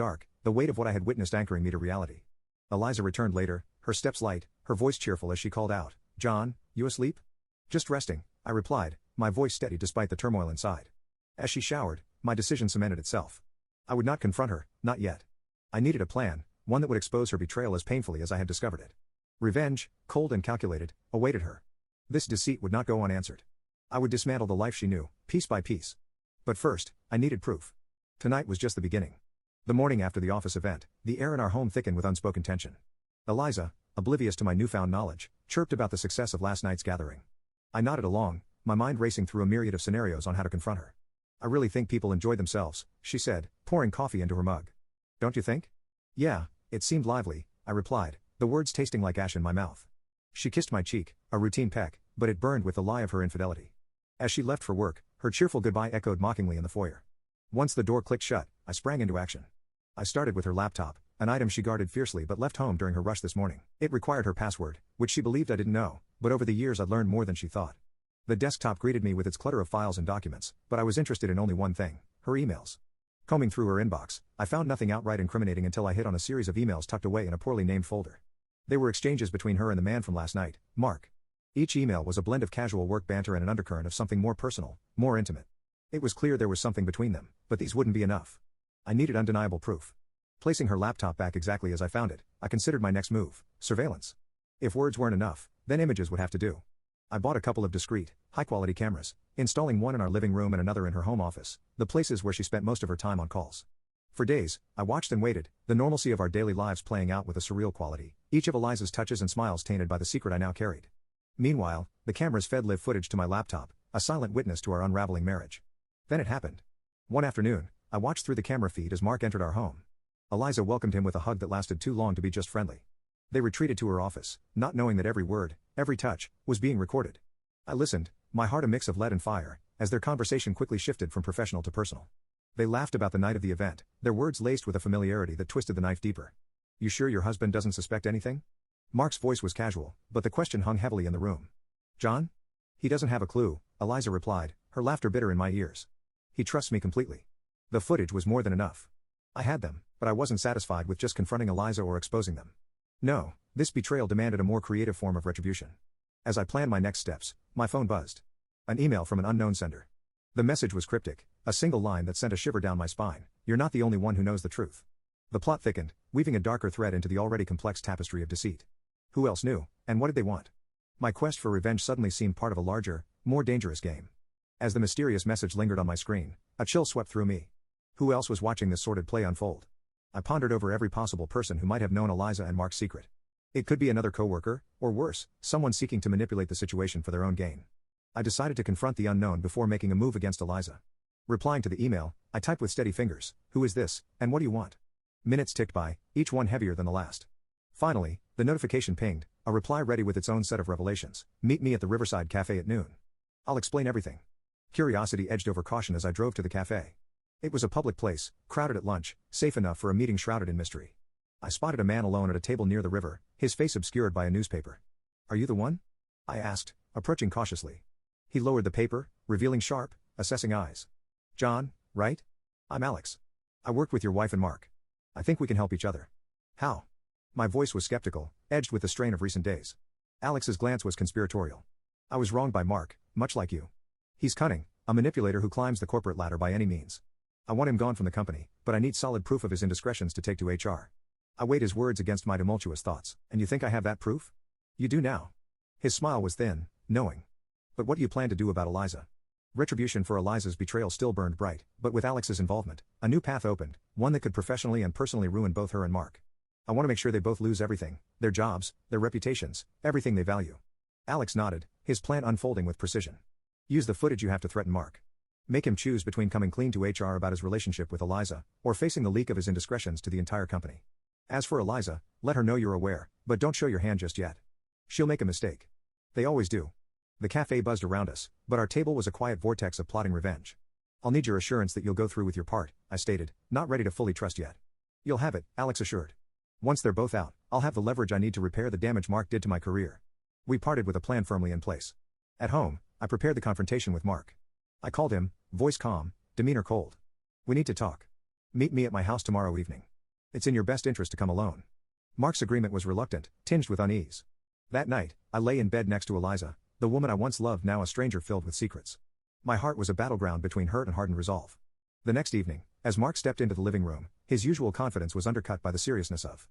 dark, the weight of what I had witnessed anchoring me to reality. Eliza returned later, her steps light, her voice cheerful as she called out, "John, you asleep?" "Just resting," I replied, my voice steady despite the turmoil inside. As she showered, my decision cemented itself. I would not confront her, not yet. I needed a plan, one that would expose her betrayal as painfully as I had discovered it. Revenge, cold and calculated, awaited her. This deceit would not go unanswered. I would dismantle the life she knew, piece by piece. But first, I needed proof. Tonight was just the beginning. The morning after the office event, the air in our home thickened with unspoken tension. Eliza, oblivious to my newfound knowledge, chirped about the success of last night's gathering. I nodded along, my mind racing through a myriad of scenarios on how to confront her. "I really think people enjoy themselves," she said, pouring coffee into her mug. "Don't you think?" "Yeah, it seemed lively," I replied, the words tasting like ash in my mouth. She kissed my cheek, a routine peck, but it burned with the lie of her infidelity. As she left for work, her cheerful goodbye echoed mockingly in the foyer. Once the door clicked shut, I sprang into action. I started with her laptop, an item she guarded fiercely but left home during her rush this morning. It required her password, which she believed I didn't know, but over the years I'd learned more than she thought. The desktop greeted me with its clutter of files and documents, but I was interested in only one thing: her emails. Combing through her inbox, I found nothing outright incriminating until I hit on a series of emails tucked away in a poorly named folder. They were exchanges between her and the man from last night, Mark. Each email was a blend of casual work banter and an undercurrent of something more personal, more intimate. It was clear there was something between them, but these wouldn't be enough. I needed undeniable proof. Placing her laptop back exactly as I found it, I considered my next move: surveillance. If words weren't enough, then images would have to do. I bought a couple of discreet, high-quality cameras, installing one in our living room and another in her home office, the places where she spent most of her time on calls. For days, I watched and waited, the normalcy of our daily lives playing out with a surreal quality, each of Eliza's touches and smiles tainted by the secret I now carried. Meanwhile, the cameras fed live footage to my laptop, a silent witness to our unraveling marriage. Then it happened. One afternoon, I watched through the camera feed as Mark entered our home. Eliza welcomed him with a hug that lasted too long to be just friendly. They retreated to her office, not knowing that every word, every touch, was being recorded. I listened, my heart a mix of lead and fire, as their conversation quickly shifted from professional to personal. They laughed about the night of the event, their words laced with a familiarity that twisted the knife deeper. "You sure your husband doesn't suspect anything?" Mark's voice was casual, but the question hung heavily in the room. "John? He doesn't have a clue," Eliza replied, her laughter bitter in my ears. "He trusts me completely." The footage was more than enough. I had them, but I wasn't satisfied with just confronting Eliza or exposing them. No, this betrayal demanded a more creative form of retribution. As I planned my next steps, my phone buzzed. An email from an unknown sender. The message was cryptic, a single line that sent a shiver down my spine: "You're not the only one who knows the truth." The plot thickened, weaving a darker thread into the already complex tapestry of deceit. Who else knew, and what did they want? My quest for revenge suddenly seemed part of a larger, more dangerous game. As the mysterious message lingered on my screen, a chill swept through me. Who else was watching this sordid play unfold? I pondered over every possible person who might have known Eliza and Mark's secret. It could be another coworker, or worse, someone seeking to manipulate the situation for their own gain. I decided to confront the unknown before making a move against Eliza. Replying to the email, I typed with steady fingers, "Who is this, and what do you want?" Minutes ticked by, each one heavier than the last. Finally, the notification pinged, a reply ready with its own set of revelations: "Meet me at the Riverside Cafe at noon." I'll explain everything. Curiosity edged over caution as I drove to the cafe. It was a public place, crowded at lunch, safe enough for a meeting shrouded in mystery. I spotted a man alone at a table near the river, his face obscured by a newspaper. "Are you the one?" I asked, approaching cautiously. He lowered the paper, revealing sharp, assessing eyes. "John, right? I'm Alex. I worked with your wife and Mark. I think we can help each other." "How?" My voice was skeptical, edged with the strain of recent days. Alex's glance was conspiratorial. "I was wronged by Mark, much like you. He's cunning, a manipulator who climbs the corporate ladder by any means. I want him gone from the company, but I need solid proof of his indiscretions to take to HR. I weighed his words against my tumultuous thoughts. "And you think I have that proof?" "You do now." His smile was thin, knowing. "But what do you plan to do about Eliza?" Retribution for Eliza's betrayal still burned bright, but with Alex's involvement, a new path opened, one that could professionally and personally ruin both her and Mark. "I want to make sure they both lose everything, their jobs, their reputations, everything they value." Alex nodded, his plan unfolding with precision. "Use the footage you have to threaten Mark. Make him choose between coming clean to HR about his relationship with Eliza, or facing the leak of his indiscretions to the entire company. As for Eliza, let her know you're aware, but don't show your hand just yet. She'll make a mistake. They always do." The cafe buzzed around us, but our table was a quiet vortex of plotting revenge. "I'll need your assurance that you'll go through with your part," I stated, not ready to fully trust yet. "You'll have it," Alex assured. "Once they're both out, I'll have the leverage I need to repair the damage Mark did to my career." We parted with a plan firmly in place. At home, I prepared the confrontation with Mark. I called him, voice calm, demeanor cold. "We need to talk. Meet me at my house tomorrow evening." It's in your best interest to come alone. Mark's agreement was reluctant, tinged with unease. That night, I lay in bed next to Eliza, the woman I once loved, now a stranger filled with secrets. My heart was a battleground between hurt and hardened resolve. The next evening, as Mark stepped into the living room, his usual confidence was undercut by the seriousness of